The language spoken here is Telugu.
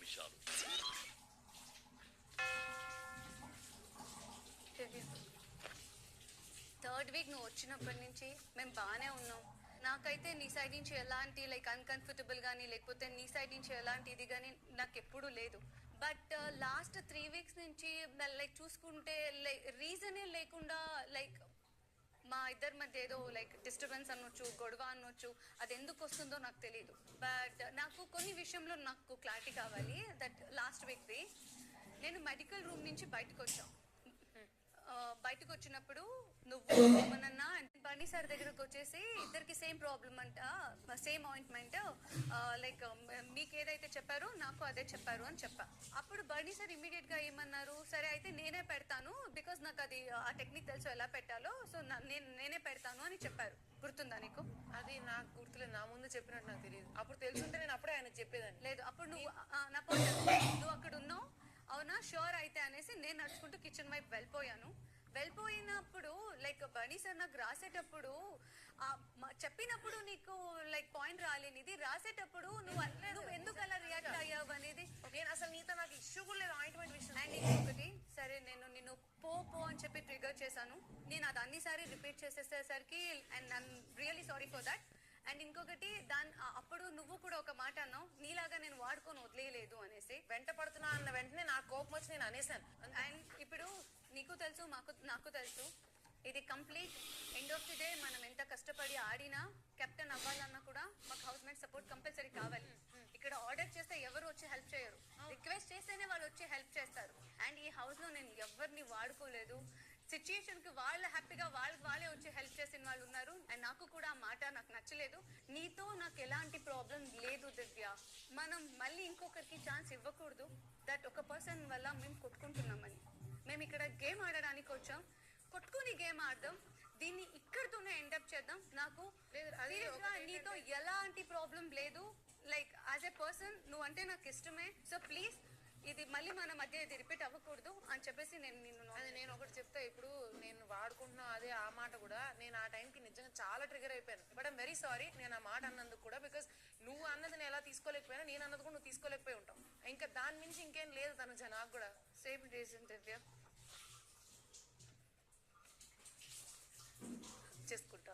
విషయాలు. థర్డ్ వీక్ నువ్వు వచ్చినప్పటి నుంచి మేము బాగానే ఉన్నాం. నాకైతే నీ సైడ్ నుంచి ఎలాంటి లైక్ అన్కంఫర్టబుల్ కానీ లేకపోతే నీ సైడ్ నుంచి ఎలాంటి ఇది కానీ నాకు ఎప్పుడూ లేదు. బట్ లాస్ట్ 3 weeks నుంచి లైక్ చూసుకుంటే లైక్ రీజనే లేకుండా లైక్ మా ఇద్దరి మధ్య ఏదో లైక్ డిస్టర్బెన్స్ అనొచ్చు, గొడవ అనొచ్చు. అది ఎందుకు వస్తుందో నాకు తెలియదు. బట్ నాకు కొన్ని విషయంలో నాకు క్లారిటీ కావాలి. దట్ లాస్ట్ వీక్ది నేను మెడికల్ రూమ్ నుంచి బయటకు వచ్చాను. బయటకు వచ్చినప్పుడు నువ్వు ఏమన్నా బన్నీ సార్ దగ్గరకు వచ్చేసి ఇద్దరికి సేమ్ ప్రాబ్లం అంట, సేమ్ ఆయింట్మెంట్, లైక్ మీకు ఏదైతే చెప్పారో నాకు అదే చెప్పారు అని చెప్పా. అప్పుడు బన్నీ సార్ ఇమీడియట్ గా ఏమన్నారు, సరే అయితే నేనే పెడతాను బికాస్ నాకు అది ఆ టెక్నిక్ తెలుసు ఎలా పెట్టాలో, సో నేనే పెడతాను అని చెప్పారు. గుర్తుందా నీకు? అది నాకు గుర్తులేదు. నా ముందు చెప్పినట్టు నాకు తెలియదు. అప్పుడు తెలుసుంటే నేను అప్పుడే ఆయనకు చెప్పేదాన్ని. లేదు, అప్పుడు నువ్వు నా పాయింట్, నువ్వు అక్కడ ఉన్నావు. అవునా, షూర్ అయితే అనేసి నేను నడుచుకుంటూ కిచెన్ వైపు వెళ్ళిపోయినప్పుడు లైక్ బనీ సార్ నాకు రాసేటప్పుడు చెప్పినప్పుడు నీకు లైక్ పాయింట్ రాలేనిది, రాసేటప్పుడు నువ్వు ఎందుకు అలా రియాక్ట్ అయ్యావు అనేది. నేను అసలు నీతో నాకు ఇష్యూ కూడా లేదు ఆయింట్మెంట్ విషయం. అండ్ ఇంకొకటి, సరే నేను నిన్ను పో అని చెప్పి ట్రిగర్ చేశాను. నేను అది అన్నిసారి రిపీట్ చేసేసరికి and I'm really sorry for that. And ఇంకొకటి అప్పుడు నువ్వు కూడా ఒక మాట అన్నావు, నీలాగా నేను వాడుకొని వదిలేయలేదు అనేసి. వెంట పడుతున్నా అన్న వెంటనే నాకు కోపం వచ్చి నేను అనేసాను. అండ్ ఇప్పుడు నీకు తెలుసు, నాకు తెలుసు, ఇది complete end of the day మనం ఎంత కష్టపడి ఆడినా కెప్టెన్ అవ్వాలన్నా కూడా మాకు హౌస్ మేట్ సపోర్ట్ కంపల్సరీ కావాలి. ఇక్కడ ఆర్డర్ చేస్తే ఎవరు వచ్చి హెల్ప్ చేయరు, రిక్వెస్ట్ చేస్తేనే వాళ్ళు వచ్చి హెల్ప్ చేస్తారు. అండ్ ఈ హౌస్ లో నేను ఎవరిని వాడుకోలేదు. సిచ్యుయేషన్ కి వాళ్ళు హ్యాపీగా వాళ్ళే వచ్చి హెల్ప్ చేసిన వాళ్ళు ఉన్నారు. అండ్ నాకు కూడా ఆ మాట నాకు నచ్చలేదు. నీతో నాకు ఎలాంటి ప్రాబ్లం లేదు దివ్య. మనం మళ్ళీ ఇంకొకరికి ఛాన్స్ ఇవ్వకూడదు. దట్ ఒక పర్సన్ వల్ల మేము కొట్టుకుంటున్నామని. మేము ఇక్కడ గేమ్ ఆడడానికి వచ్చాం, కొట్టుకుని గేమ్ ఆడదాం, దీన్ని ఇక్కడితోనే ఎండప్ చేద్దాం. నాకు నీతో ఎలాంటి ప్రాబ్లం లేదు. లైక్ యాజ్ ఎ పర్సన్ నువ్వు అంటే నాకు ఇష్టమే. సో ప్లీజ్ ఇది మళ్ళీ మన మధ్య ఇది రిపీట్ అవ్వకూడదు అని చెప్పేసి నేను ఒకటి చెప్తా. ఇప్పుడు నేను వాడుకుంటున్నా అదే ఆ మాట కూడా నేను ఆ టైంకి నిజంగా చాలా ట్రిగర్ అయిపోయాను. బట్ ఐమ్ వెరీ సారీ నేను ఆ మాట అన్నందుకు కూడా. బికాస్ నువ్వు అన్నది నేను ఎలా తీసుకోలేకపోయినా నేను అన్నది కూడా నువ్వు తీసుకోలేకపోయి ఉంటావు. ఇంకా దాని నుంచి ఇంకేం లేదు తనుజ. నాకు కూడా సేమ్ రీజన్ దివ్య. చేసుకుంటా.